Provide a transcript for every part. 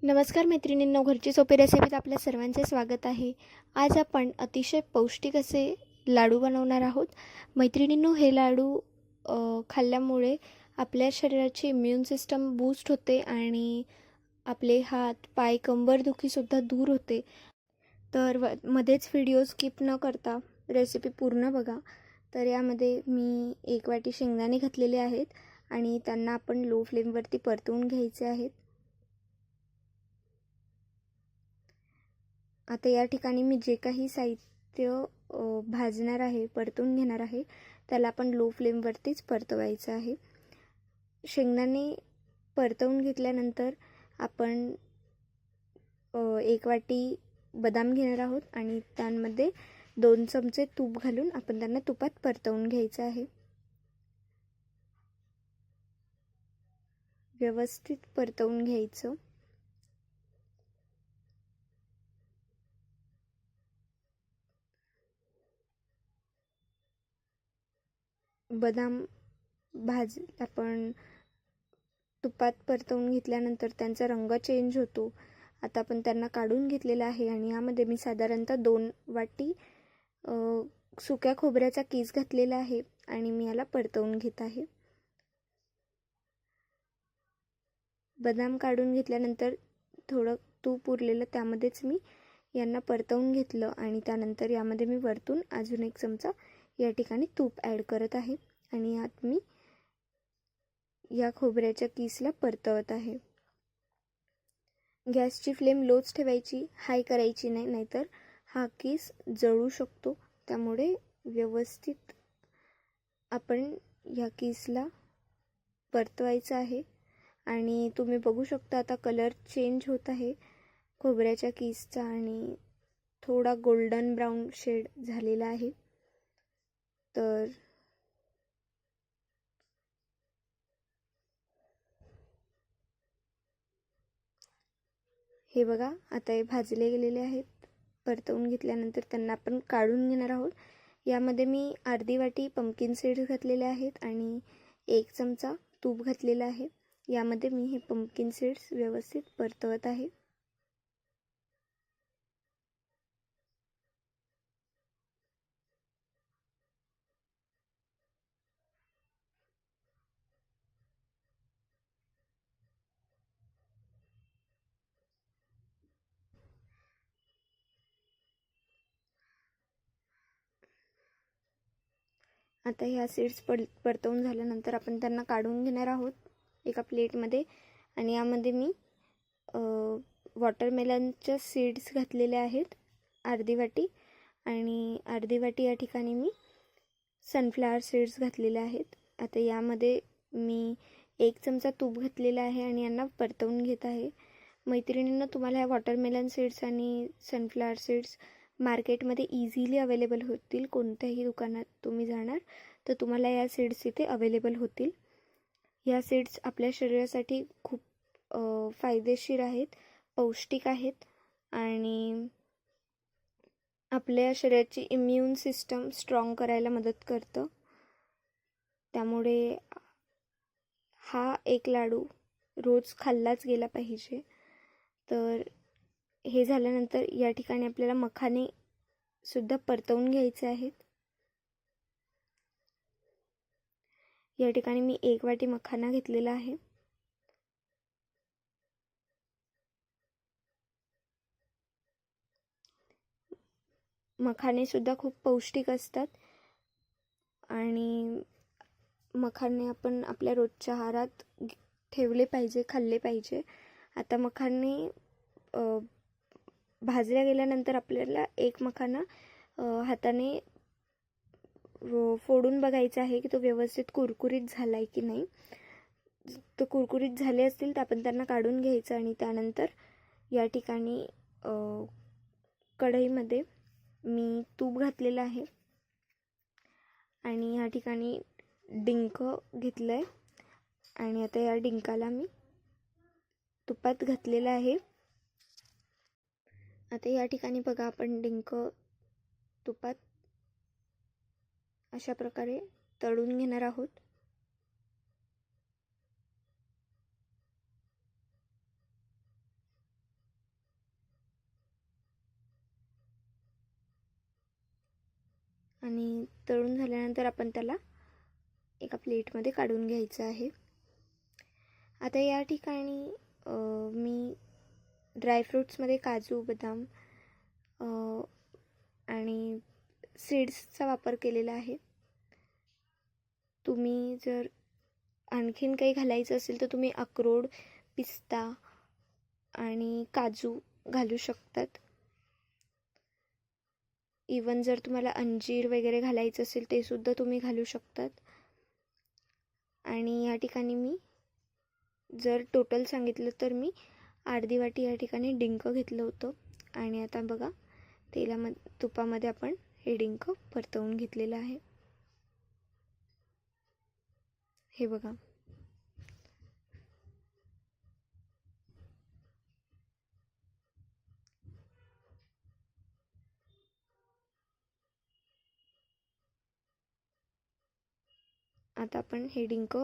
नमस्कार मैत्रिणींनो, घरची सोपी रेसिपीत आपल्या सर्वांचे स्वागत आहे. आज आपण अतिशय पौष्टिक असे लाडू बनवणार आहोत. मैत्रिणींनो, हे लाडू खाल्ल्यामुळे आपल्या शरीराची इम्युन सिस्टम बूस्ट होते आणि आपले हात पाय कंबरदुखीसुद्धा दूर होते. तर मध्येच व्हिडिओ स्किप न करता रेसिपी पूर्ण बघा. तर यामध्ये मी 1 वाटी शेंगदाणे घातलेले आहेत आणि त्यांना आपण लो फ्लेमवरती परतवून घ्यायचे आहेत. आता या ठिकाणी मी जे काही साहित्य भाजणार आहे, परतून घेणार आहे, त्याला आपण लो फ्लेमवरतीच परतवायचं आहे. शेंगदाणे परतवून घेतल्यानंतर आपण 1 वाटी बदाम घेणार आहोत आणि त्यामध्ये 2 चमचे तूप घालून आपण त्यांना तुपात परतवून घ्यायचं आहे. व्यवस्थित परतवून घ्यायचं. बदाम आपण तुपात परतवून घेतल्यानंतर त्यांचा रंग चेंज होतो. आता आपण त्यांना काढून घेतलेला आहे आणि यामध्ये मी साधारणतः 2 वाटी सुक्या खोबऱ्याचा कीस घातलेला आहे आणि मी याला परतवून घेत आहे. बदाम काढून घेतल्यानंतर थोडं तूप उरलेलं त्यामध्येच मी यांना परतवून घेतलं आणि त्यानंतर यामध्ये मी वरतून अजून 1 चमचा या ठिकाणी तूप ॲड करत आहे आणि यात मी या खोबऱ्याच्या कीसला परतवत आहे. गॅसची फ्लेम लोच ठेवायची, हाय करायची नाही, नाहीतर हा कीस जळू शकतो. त्यामुळे व्यवस्थित आपण या कीसला परतवायचं आहे आणि तुम्ही बघू शकता आता कलर चेंज होत आहे खोबऱ्याच्या कीसचा आणि थोडा गोल्डन ब्राऊन शेड झालेला आहे. तर हे बघा, आता हे भाजले गेलेले आहेत. परतवून घेतल्यानंतर त्यांना आपण काढून घेणार आहोत. यामध्ये मी अर्धी वाटी पंपकिन सीड्स घातलेले आहेत आणि 1 चमचा तूप घातलेला आहे. यामध्ये मी हे पंपकिन सीड्स व्यवस्थित परतवत आहे. आता ह्या सीड्स परतवून झाल्यानंतर आपण त्यांना काढून घेणार आहोत एका प्लेटमध्ये आणि यामध्ये मी वॉटरमेलनच्या सीड्स घातलेले आहेत अर्धी वाटी आणि अर्धी वाटी या ठिकाणी मी सनफ्लावर सीड्स घातलेले आहेत. आता यामध्ये मी 1 चमचा तूप घातलेला आहे आणि यांना परतवून घेत आहे. मैत्रिणींना, तुम्हाला ह्या वॉटरमेलन सीड्स आणि सनफ्लावर सीड्स मार्केटमध्ये इझिली अवेलेबल होतील. कोणत्याही दुकानात तुम्ही जाणार तर तुम्हाला या सीड्स इथे अवेलेबल होतील. या सीड्स आपल्या शरीरासाठी खूप फायदेशीर आहेत, पौष्टिक आहेत आणि आपल्या शरीराची इम्युन सिस्टम स्ट्रॉंग करायला मदत करतं. त्यामुळे हा एक लाडू रोज खाल्लाच गेला पाहिजे. तर हे झाल्यानंतर या ठिकाणी आपल्याला मखाने सुद्धा परतवून घ्यायचे आहेत. या ठिकाणी मी 1 वाटी मखाना घेतलेला आहे. मखाने सुद्धा खूप पौष्टिक असतात आणि मखाने आपण आपल्या रोजच्या आहारात ठेवले पाहिजे, खाल्ले पाहिजे. आता मखाने भाजल्या गेल्यानंतर आपल्याला 1 मखाना हाताने फोडून बघायचा आहे की तो व्यवस्थित कुरकुरीत झाला आहे की नाही. तो कुरकुरीत झाले असतील तर आपण त्यांना काढून घ्यायचं आणि त्यानंतर या ठिकाणी कढईमध्ये मी तूप घातलेलं आहे आणि या ठिकाणी डिंक घेतलं आहे आणि आता या डिंकाला मी तुपात घातलेलं आहे. आता या ठिकाणी बघा, आपण डिंक तुपात अशा प्रकारे तळून घेणार आहोत. आणि तळून झाल्यानंतर आपण त्याला एका प्लेटमध्ये काढून घ्यायचं आहे. आता या ठिकाणी मी ड्रायफ्रूट्समध्ये काजू, बदाम आणि सीड्सचा वापर केलेला आहे. तुम्ही जर आणखीन काही घालायचं असेल तर तुम्ही अक्रोड, पिस्ता आणि काजू घालू शकतात. इवन जर तुम्हाला अंजीर वगैरे घालायचं असेल ते सुद्धा तुम्ही घालू शकतात. आणि या ठिकाणी मी जर टोटल सांगितलं तर मी अर्धी वाटी या ठिकाणी डिंक घेतलं होतं. आणि आता बघा तुपामध्ये आपण हे डिंक परतवून घेतलेलं आहे. हे बघा, आता आपण हे डिंक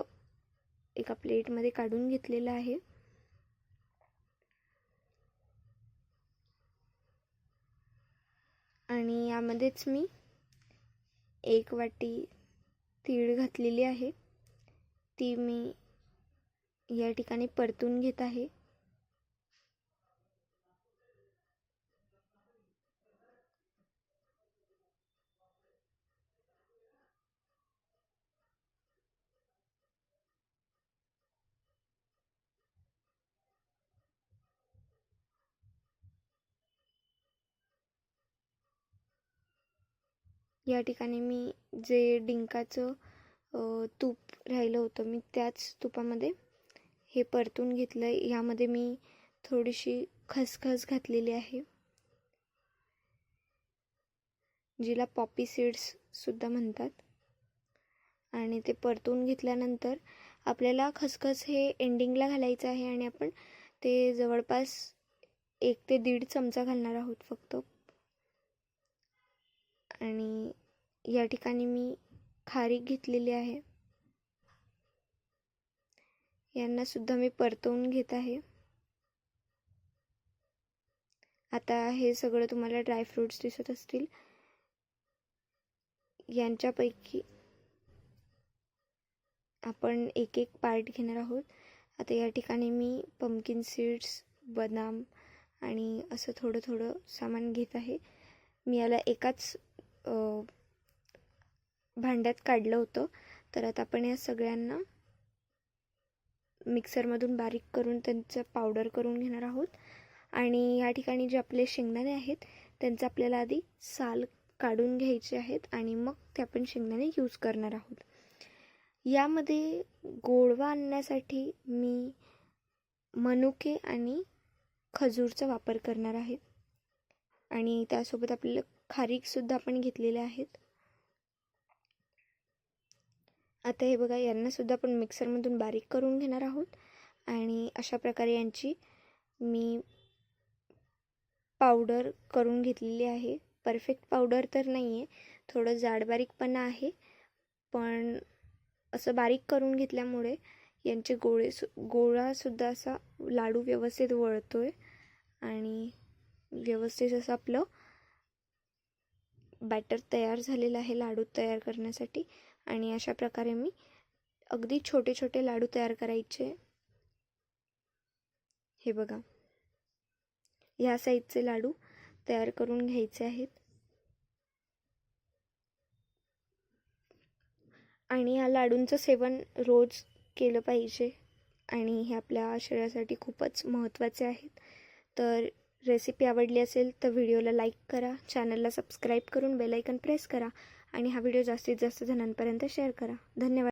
एका प्लेटमध्ये काढून घेतलेलं आहे. आणि यामध्येच मी 1 वाटी तीळ घातलेली आहे. ती मी या ठिकाणी परतून घेत आहे. या ठिकाणी मी जे डिंकाचं तूप राहिलं होतं मी त्याच तुपामध्ये हे परतून घेतलं. यामध्ये मी थोडीशी खसखस घातलेली आहे, जिला पॉपी सीड्स सुद्धा म्हणतात. आणि ते परतून घेतल्यानंतर आपल्याला खसखस हे एंडिंगला घालायचं आहे आणि आपण ते जवळपास 1 ते 1.5 चमचा घालणार आहोत फक्त. आणि या ठिकाणी मी खारीक घेतलेली आहे, यांना सुद्धा मी परतवून घेत आहे. आता हे सगळं तुम्हाला ड्रायफ्रूट्स दिसत असतील, यांच्यापैकी आपण एक एक पार्ट घेणार आहोत. आता या ठिकाणी मी पंपकिन सीड्स, बदाम आणि असं थोडं थोडं सामान घेत आहे. मी याला एकाच भांड्यात काढलं होतं. तर आता आपण या सगळ्यांना मिक्सरमधून बारीक करून त्यांचं पावडर करून घेणार आहोत. आणि या ठिकाणी जे आपले शेंगदाणे आहेत त्यांचं आपल्याला आधी साल काढून घ्यायचे आहेत आणि मग ते आपण शेंगदाणे यूज करणार आहोत. यामध्ये गोडवा आणण्यासाठी मी मनुके आणि खजूरचा वापर करणार आहे. आणि त्यासोबत आपल्याला खारीकसुद्धा आपण घेतलेले आहेत. आता हे बघा, यांना सुद्धा आपण मिक्सरमधून बारीक करून घेणार आहोत. आणि अशा प्रकारे यांची मी पावडर करून घेतलेली आहे. परफेक्ट पावडर तर नाही आहे, थोडं जाड बारीकपणा आहे, पण असं बारीक करून घेतल्यामुळे यांचे गोळासुद्धा असा लाडू व्यवस्थित वळतोय आणि व्यवस्थित असं आपलं बॅटर तयार झालेलं आहे लाडू तयार करण्यासाठी. आणि अशा प्रकारे मी अगदी छोटे छोटे लाडू तयार करायचे. हे बघा, ह्या साईजचे लाडू तयार करून घ्यायचे आहेत. आणि या लाडूंचं सेवन रोज केलं पाहिजे आणि हे आपल्या शरीरासाठी खूपच महत्त्वाचे आहेत. तर रेसिपी आवडली असेल तर व्हिडिओला लाईक करा, चॅनलला सबस्क्राईब करून बेल आयकॉन प्रेस करा आणि हा व्हिडिओ जास्तीत जास्त जणांपर्यंत शेअर करा. धन्यवाद.